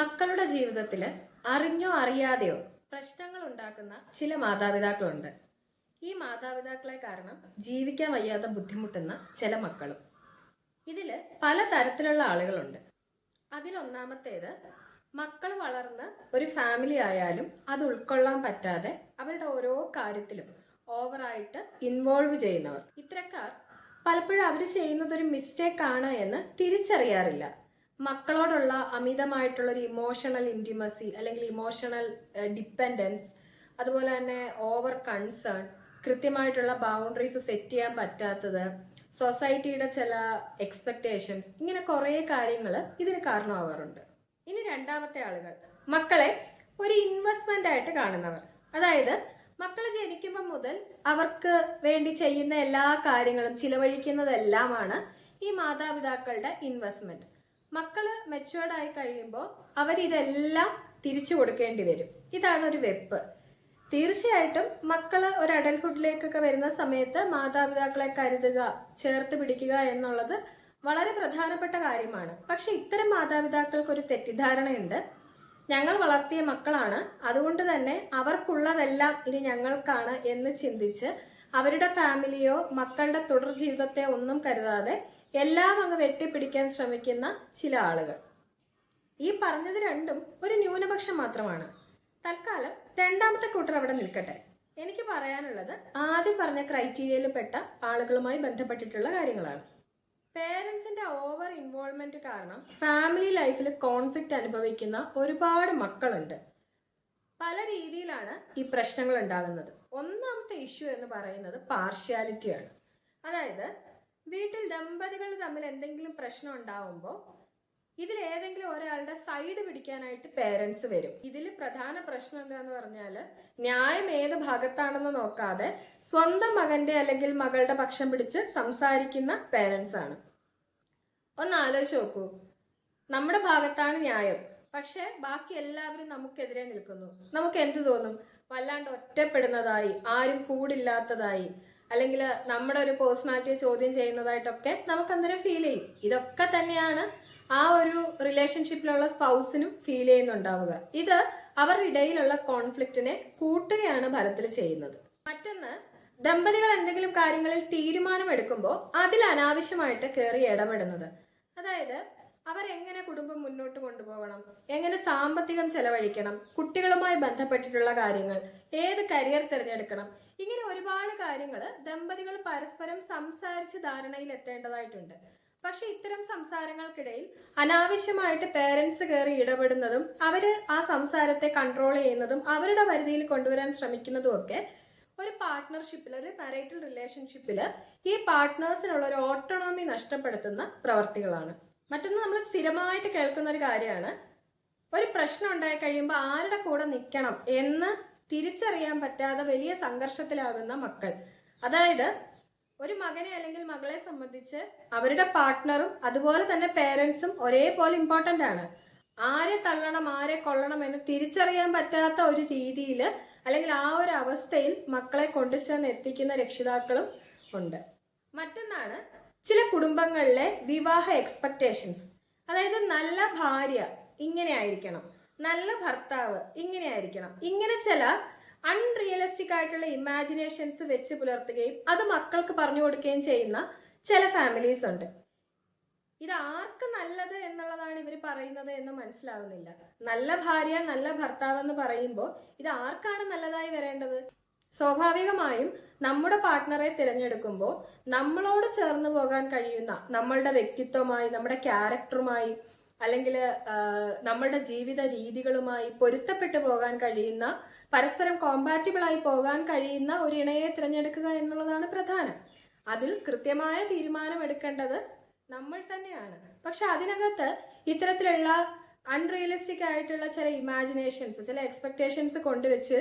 മക്കളുടെ ജീവിതത്തിൽ അറിഞ്ഞോ അറിയാതെയോ പ്രശ്നങ്ങൾ ഉണ്ടാക്കുന്ന ചില മാതാപിതാക്കളുണ്ട്. ഈ മാതാപിതാക്കളെ കാരണം ജീവിക്കാൻ വയ്യാതെ ബുദ്ധിമുട്ടുന്ന ചില മക്കളും. ഇതിൽ പല തരത്തിലുള്ള ആളുകളുണ്ട്. അതിലൊന്നാമത്തേത്, മക്കൾ വളർന്ന് ഒരു ഫാമിലി ആയാലും അത് ഉൾക്കൊള്ളാൻ പറ്റാതെ അവരുടെ ഓരോ കാര്യത്തിലും ഓവറായിട്ട് ഇൻവോൾവ് ചെയ്യുന്നവർ. ഇത്തരക്കാർ പലപ്പോഴും അവർ ചെയ്യുന്നത് ഒരു മിസ്റ്റേക്ക് ആണ് എന്ന് തിരിച്ചറിയാറില്ല. മക്കളോടുള്ള അമിതമായിട്ടുള്ള ഒരു ഇമോഷണൽ ഇൻറ്റിമസി അല്ലെങ്കിൽ ഇമോഷണൽ ഡിപ്പെൻഡൻസ്, അതുപോലെ തന്നെ ഓവർ കൺസേൺ, കൃത്യമായിട്ടുള്ള ബൗണ്ടറീസ് സെറ്റ് ചെയ്യാൻ പറ്റാത്തത്, സൊസൈറ്റിയുടെ ചില എക്സ്പെക്ടേഷൻസ്, ഇങ്ങനെ കുറേ കാര്യങ്ങൾ ഇതിന് കാരണമാവാറുണ്ട്. ഇനി രണ്ടാമത്തെ ആളുകൾ, മക്കളെ ഒരു ഇൻവെസ്റ്റ്മെന്റ് ആയിട്ട് കാണുന്നവർ. അതായത് മക്കൾ ജനിക്കുമ്പോൾ മുതൽ അവർക്ക് വേണ്ടി ചെയ്യുന്ന എല്ലാ കാര്യങ്ങളും ചിലവഴിക്കുന്നതെല്ലാമാണ് ഈ മാതാപിതാക്കളുടെ ഇൻവെസ്റ്റ്മെന്റ്. മക്കള് മെച്ചുവേർഡ് ആയി കഴിയുമ്പോൾ അവരിതെല്ലാം തിരിച്ചു കൊടുക്കേണ്ടി വരും. ഇതാണ് ഒരു വെപ്പ്. തീർച്ചയായിട്ടും മക്കള് ഒരു അഡൽഹുഡിലേക്കൊക്കെ വരുന്ന സമയത്ത് മാതാപിതാക്കളെ കരുതുക, ചേർത്ത് പിടിക്കുക എന്നുള്ളത് വളരെ പ്രധാനപ്പെട്ട കാര്യമാണ്. പക്ഷെ ഇത്തരം മാതാപിതാക്കൾക്ക് ഒരു തെറ്റിദ്ധാരണയുണ്ട്. ഞങ്ങൾ വളർത്തിയ മക്കളാണ്, അതുകൊണ്ട് തന്നെ അവർക്കുള്ളതെല്ലാം ഇനി ഞങ്ങൾക്കാണ് എന്ന് ചിന്തിച്ച് അവരുടെ ഫാമിലിയോ മക്കളുടെ തുടർ ജീവിതത്തെ ഒന്നും കരുതാതെ എല്ലാം അങ്ങ് വെട്ടിപ്പിടിക്കാൻ ശ്രമിക്കുന്ന ചില ആളുകൾ. ഈ പറഞ്ഞത് രണ്ടും ഒരു ന്യൂനപക്ഷം മാത്രമാണ്. തൽക്കാലം രണ്ടാമത്തെ കൂട്ടർ അവിടെ നിൽക്കട്ടെ. എനിക്ക് പറയാനുള്ളത് ആദ്യം പറഞ്ഞ ക്രൈറ്റീരിയയിൽ പെട്ട ആളുകളുമായി ബന്ധപ്പെട്ടിട്ടുള്ള കാര്യങ്ങളാണ്. പേരൻസിന്റെ ഓവർ ഇൻവോൾവ്മെന്റ് കാരണം ഫാമിലി ലൈഫിൽ കോൺഫ്ലിക്റ്റ് അനുഭവിക്കുന്ന ഒരുപാട് മക്കളുണ്ട്. പല രീതിയിലാണ് ഈ പ്രശ്നങ്ങൾ ഉണ്ടാകുന്നത്. ഒന്നാമത്തെ ഇഷ്യൂ എന്ന് പറയുന്നത് പാർഷ്യാലിറ്റിയാണ്. അതായത് വീട്ടിൽ ദമ്പതികൾ തമ്മിൽ എന്തെങ്കിലും പ്രശ്നം ഉണ്ടാവുമ്പോൾ ഇതിൽ ഏതെങ്കിലും ഒരാളുടെ സൈഡ് പിടിക്കാനായിട്ട് പേരൻസ് വരും. ഇതിൽ പ്രധാന പ്രശ്നം എന്താന്ന് പറഞ്ഞാൽ, ന്യായം ഏത് ഭാഗത്താണെന്ന് നോക്കാതെ സ്വന്തം മകന്റെ അല്ലെങ്കിൽ മകളുടെ പക്ഷം പിടിച്ച് സംസാരിക്കുന്ന പേരൻസ് ആണ്. ഒന്ന് ആലോചിച്ച് നോക്കൂ, നമ്മുടെ ഭാഗത്താണ് ന്യായം, പക്ഷെ ബാക്കി എല്ലാവരും നമുക്കെതിരെ നിൽക്കുന്നു. നമുക്ക് എന്ത് തോന്നും? വല്ലാണ്ട് ഒറ്റപ്പെടുന്നതായി, ആരും കൂടില്ലാത്തതായി, അല്ലെങ്കിൽ നമ്മുടെ ഒരു പേഴ്സണാലിറ്റിയെ ചോദ്യം ചെയ്യുന്നതായിട്ടൊക്കെ നമുക്ക് അന്നേരം ഫീൽ ചെയ്യും. ഇതൊക്കെ തന്നെയാണ് ആ ഒരു റിലേഷൻഷിപ്പിലുള്ള സ്പൗസിനും ഫീൽ ചെയ്യുന്നുണ്ടാവുക. ഇത് അവരുടെ ഇടയിലുള്ള കോൺഫ്ലിക്റ്റിനെ കൂട്ടുകയാണ് ഫലത്തിൽ ചെയ്യുന്നത്. മറ്റൊന്ന്, ദമ്പതികൾ എന്തെങ്കിലും കാര്യങ്ങളിൽ തീരുമാനമെടുക്കുമ്പോൾ അതിൽ അനാവശ്യമായിട്ട് കയറി ഇടപെടുന്നത്. അതായത് അവരെങ്ങനെ കുടുംബം മുന്നോട്ട് കൊണ്ടുപോകണം, എങ്ങനെ സാമ്പത്തികം ചെലവഴിക്കണം, കുട്ടികളുമായി ബന്ധപ്പെട്ടിട്ടുള്ള കാര്യങ്ങൾ, ഏത് കരിയർ തിരഞ്ഞെടുക്കണം, ഇങ്ങനെ ഒരുപാട് കാര്യങ്ങൾ ദമ്പതികൾ പരസ്പരം സംസാരിച്ച് ധാരണയിൽ എത്തേണ്ടതായിട്ടുണ്ട്. പക്ഷെ ഇത്തരം സംസാരങ്ങൾക്കിടയിൽ അനാവശ്യമായിട്ട് പേരൻസ് കയറി ഇടപെടുന്നതും അവര് ആ സംസാരത്തെ കൺട്രോൾ ചെയ്യുന്നതും അവരുടെ പരിധിയിൽ കൊണ്ടുവരാൻ ശ്രമിക്കുന്നതും ഒക്കെ ഒരു പാർട്ട്ണർഷിപ്പിൽ, ഒരു പാരന്റൽ റിലേഷൻഷിപ്പിൽ ഈ പാർട്ട്നേഴ്സിനുള്ള ഒരു ഓട്ടോണോമി നഷ്ടപ്പെടുത്തുന്ന പ്രവർത്തികളാണ്. മറ്റൊന്ന്, നമ്മൾ സ്ഥിരമായിട്ട് കേൾക്കുന്ന ഒരു കാര്യമാണ്, ഒരു പ്രശ്നം ഉണ്ടായി കഴിയുമ്പോൾ ആരുടെ കൂടെ നിൽക്കണം എന്ന് തിരിച്ചറിയാൻ പറ്റാതെ വലിയ സംഘർഷത്തിലാകുന്ന മക്കൾ. അതായത് ഒരു മകനെ അല്ലെങ്കിൽ മകളെ സംബന്ധിച്ച് അവരുടെ പാർട്ട്ണറും അതുപോലെ തന്നെ പേരൻസും ഒരേപോലെ ഇമ്പോർട്ടൻ്റ് ആണ്. ആരെ തള്ളണം ആരെ കൊള്ളണം എന്ന് തിരിച്ചറിയാൻ പറ്റാത്ത ഒരു രീതിയിൽ അല്ലെങ്കിൽ ആ ഒരു അവസ്ഥയിൽ മക്കളെ കൊണ്ടുചെന്ന് എത്തിക്കുന്ന രക്ഷിതാക്കളും ഉണ്ട്. മറ്റൊന്നാണ്, ചില കുടുംബങ്ങളിലെ വിവാഹ എക്സ്പെക്ടേഷൻസ്. അതായത് നല്ല ഭാര്യ ഇങ്ങനെ ആയിരിക്കണം, നല്ല ഭർത്താവ് ഇങ്ങനെ ആയിരിക്കണം, ഇങ്ങനെ ചില അൺറിയലിസ്റ്റിക് ആയിട്ടുള്ള ഇമാജിനേഷൻസ് വെച്ച് പുലർത്തുകയും അത് മക്കൾക്ക് പറഞ്ഞു കൊടുക്കുകയും ചെയ്യുന്ന ചില ഫാമിലീസ് ഉണ്ട്. ഇത് ആർക്ക് നല്ലത് എന്നുള്ളതാണ് ഇവർ പറയുന്നത് എന്ന് മനസ്സിലാവുന്നില്ല. നല്ല ഭാര്യ നല്ല ഭർത്താവ് എന്ന് പറയുമ്പോൾ ഇത് ആർക്കാണ് നല്ലതായി വരേണ്ടത്? സ്വാഭാവികമായും നമ്മുടെ പാർട്ട്ണറെ തിരഞ്ഞെടുക്കുമ്പോൾ നമ്മളോട് ചേർന്ന് പോകാൻ കഴിയുന്ന, നമ്മളുടെ വ്യക്തിത്വമായി, നമ്മുടെ ക്യാരക്ടറുമായി, അല്ലെങ്കിൽ നമ്മളുടെ ജീവിത രീതികളുമായി പൊരുത്തപ്പെട്ടു പോകാൻ കഴിയുന്ന, പരസ്പരം കോമ്പാറ്റിബിൾ ആയി പോകാൻ കഴിയുന്ന ഒരു ഇണയെ തിരഞ്ഞെടുക്കുക എന്നുള്ളതാണ് പ്രധാനം. അതിൽ കൃത്യമായ തീരുമാനം എടുക്കേണ്ടത് നമ്മൾ തന്നെയാണ്. പക്ഷെ അതിനകത്ത് ഇത്തരത്തിലുള്ള അൺറിയലിസ്റ്റിക് ആയിട്ടുള്ള ചില ഇമാജിനേഷൻസ്, ചില എക്സ്പെക്ടേഷൻസ് കൊണ്ടുവച്ച്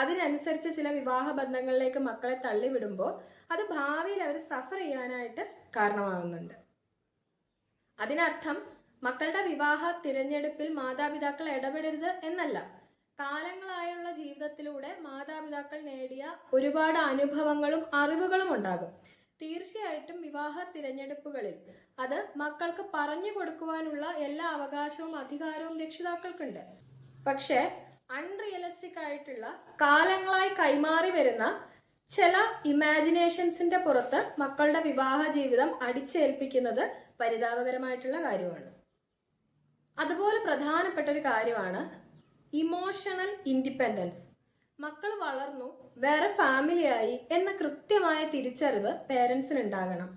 അതിനനുസരിച്ച് ചില വിവാഹ ബന്ധങ്ങളിലേക്ക് മക്കളെ തള്ളിവിടുമ്പോൾ അത് ഭാവിയിൽ അവർ സഫർ ചെയ്യാനായിട്ട് കാരണമാകുന്നുണ്ട്. അതിനർത്ഥം മക്കളുടെ വിവാഹ തിരഞ്ഞെടുപ്പിൽ മാതാപിതാക്കൾ ഇടപെടരുത് എന്നല്ല. കാലങ്ങളായുള്ള ജീവിതത്തിലൂടെ മാതാപിതാക്കൾ നേടിയ ഒരുപാട് അനുഭവങ്ങളും അറിവുകളും ഉണ്ടാകും. തീർച്ചയായിട്ടും വിവാഹ തിരഞ്ഞെടുപ്പുകളിൽ അത് മക്കൾക്ക് പറഞ്ഞു കൊടുക്കുവാനുള്ള എല്ലാ അവകാശവും അധികാരവും രക്ഷിതാക്കൾക്കുണ്ട്. പക്ഷേ അൺറിയലിസ്റ്റിക് ആയിട്ടുള്ള കാലങ്ങളായി കൈമാറി വരുന്ന ചില ഇമാജിനേഷൻസിന്റെ പുറത്ത് മക്കളുടെ വിവാഹ ജീവിതം അടിച്ചേൽപ്പിക്കുന്നത് പരിതാപകരമായിട്ടുള്ള കാര്യമാണ്. അതുപോലെ പ്രധാനപ്പെട്ട ഒരു കാര്യമാണ് ഇമോഷണൽ ഇൻഡിപെൻഡൻസ്. മക്കൾ വളർന്നു വേറെ ഫാമിലിയായി എന്ന കൃത്യമായ തിരിച്ചറിവ് പേരൻസിന് ഉണ്ടാകണം.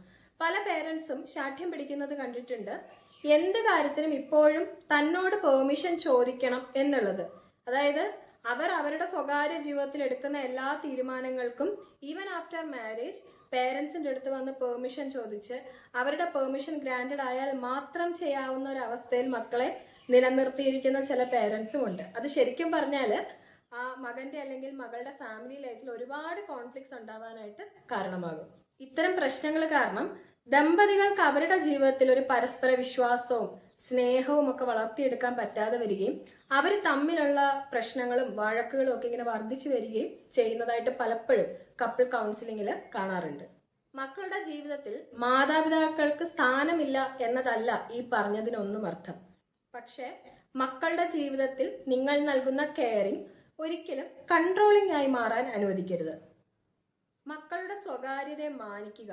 പല പേരൻസും ശാഠ്യം പിടിക്കുന്നത് കണ്ടിട്ടുണ്ട്. എന്ത് കാര്യത്തിനും ഇപ്പോഴും തന്നോട് പെർമിഷൻ ചോദിക്കണം എന്നുള്ളത്. അതായത് അവർ അവരുടെ സ്വകാര്യ ജീവിതത്തിൽ എടുക്കുന്ന എല്ലാ തീരുമാനങ്ങൾക്കും ഈവൻ ആഫ്റ്റർ മാരേജ് പേരൻസിൻ്റെ അടുത്ത് വന്ന് പെർമിഷൻ ചോദിച്ച് അവരുടെ പെർമിഷൻ ഗ്രാൻറ്റഡ് ആയാൽ മാത്രം ചെയ്യാവുന്ന ഒരു അവസ്ഥയിൽ മക്കളെ നിലനിർത്തിയിരിക്കുന്ന ചില പേരൻസും ഉണ്ട്. അത് ശരിക്കും പറഞ്ഞാൽ ആ മകൻ്റെ അല്ലെങ്കിൽ മകളുടെ ഫാമിലി ലൈഫിൽ ഒരുപാട് കോൺഫ്ലിക്ട്സ് ഉണ്ടാവാനായിട്ട് കാരണമാകും. ഇത്തരം പ്രശ്നങ്ങൾ കാരണം ദമ്പതികൾക്ക് അവരുടെ ജീവിതത്തിൽ ഒരു പരസ്പര വിശ്വാസവും സ്നേഹവും ഒക്കെ വളർത്തിയെടുക്കാൻ പറ്റാതെ വരികയും അവർ തമ്മിലുള്ള പ്രശ്നങ്ങളും വഴക്കുകളും ഒക്കെ ഇങ്ങനെ വർദ്ധിച്ചു വരികയും ചെയ്യുന്നതായിട്ട് പലപ്പോഴും കപ്പിൾ കൗൺസിലിങ്ങിൽ കാണാറുണ്ട്. മക്കളുടെ ജീവിതത്തിൽ മാതാപിതാക്കൾക്ക് സ്ഥാനമില്ല എന്നതല്ല ഈ പറഞ്ഞതിനൊന്നും അർത്ഥം. പക്ഷേ മക്കളുടെ ജീവിതത്തിൽ നിങ്ങൾ നൽകുന്ന കെയറിങ് ഒരിക്കലും കൺട്രോളിംഗ് ആയി മാറാൻ അനുവദിക്കരുത്. മക്കളുടെ സ്വകാര്യതയെ മാനിക്കുക.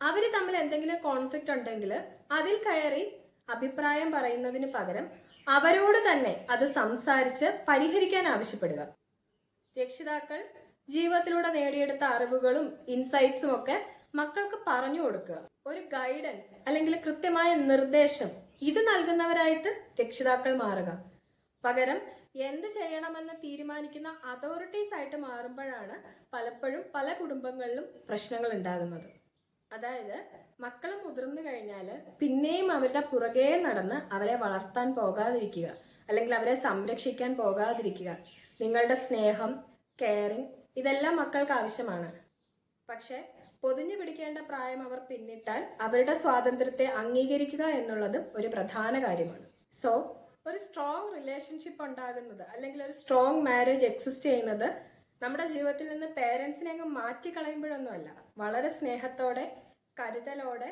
അവർ തമ്മിൽ എന്തെങ്കിലും കോൺഫ്ലിക്റ്റ് ഉണ്ടെങ്കിൽ അതിൽ കയറി അഭിപ്രായം പറയുന്നതിന് പകരം അവരോട് തന്നെ അത് സംസാരിച്ച് പരിഹരിക്കാൻ ആവശ്യപ്പെടുക. രക്ഷിതാക്കൾ ജീവിതത്തിലൂടെ നേടിയെടുത്ത അറിവുകളും ഇൻസൈറ്റ്സും ഒക്കെ മക്കൾക്ക് പറഞ്ഞു കൊടുക്കുക. ഒരു ഗൈഡൻസ് അല്ലെങ്കിൽ കൃത്യമായ നിർദ്ദേശം ഇത് നൽകുന്നവരായിട്ട് രക്ഷിതാക്കൾ മാറുക. പകരം എന്ത് ചെയ്യണമെന്ന് തീരുമാനിക്കുന്ന അതോറിറ്റീസ് ആയിട്ട് മാറുമ്പോഴാണ് പലപ്പോഴും പല കുടുംബങ്ങളിലും പ്രശ്നങ്ങൾ ഉണ്ടാകുന്നത്. അതായത് മക്കൾ മുതിർന്നു കഴിഞ്ഞാൽ പിന്നെയും അവരുടെ പുറകെ നടന്ന് അവരെ വളർത്താൻ പോകാതിരിക്കുക, അല്ലെങ്കിൽ അവരെ സംരക്ഷിക്കാൻ പോകാതിരിക്കുക. നിങ്ങളുടെ സ്നേഹം, കെയറിങ് ഇതെല്ലാം മക്കൾക്ക് ആവശ്യമാണ്. പക്ഷെ പൊതിഞ്ഞു പിടിക്കേണ്ട പ്രായം അവർ പിന്നിട്ടാൽ അവരുടെ സ്വാതന്ത്ര്യത്തെ അംഗീകരിക്കുക എന്നുള്ളതും ഒരു പ്രധാന കാര്യമാണ്. സോ ഒരു സ്ട്രോങ് റിലേഷൻഷിപ്പ് ഉണ്ടാകുന്നത് അല്ലെങ്കിൽ ഒരു സ്ട്രോങ് മാരേജ് എക്സിസ്റ്റ് ചെയ്യുന്നത് നമ്മുടെ ജീവിതത്തിൽ നിന്ന് പേരൻസിനെ അങ്ങ് മാറ്റിക്കളയുമ്പോഴൊന്നുമല്ല, വളരെ സ്നേഹത്തോടെ, കരുതലോടെ,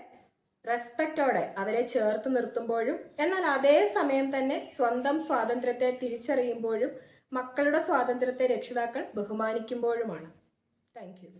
റെസ്പെക്റ്റോടെ അവരെ ചേർത്ത് നിർത്തുമ്പോഴും എന്നാൽ അതേ സമയം തന്നെ സ്വന്തം സ്വാതന്ത്ര്യത്തെ തിരിച്ചറിയുമ്പോഴും മക്കളുടെ സ്വാതന്ത്ര്യത്തെ രക്ഷിതാക്കൾ ബഹുമാനിക്കുമ്പോഴുമാണ്. Thank you.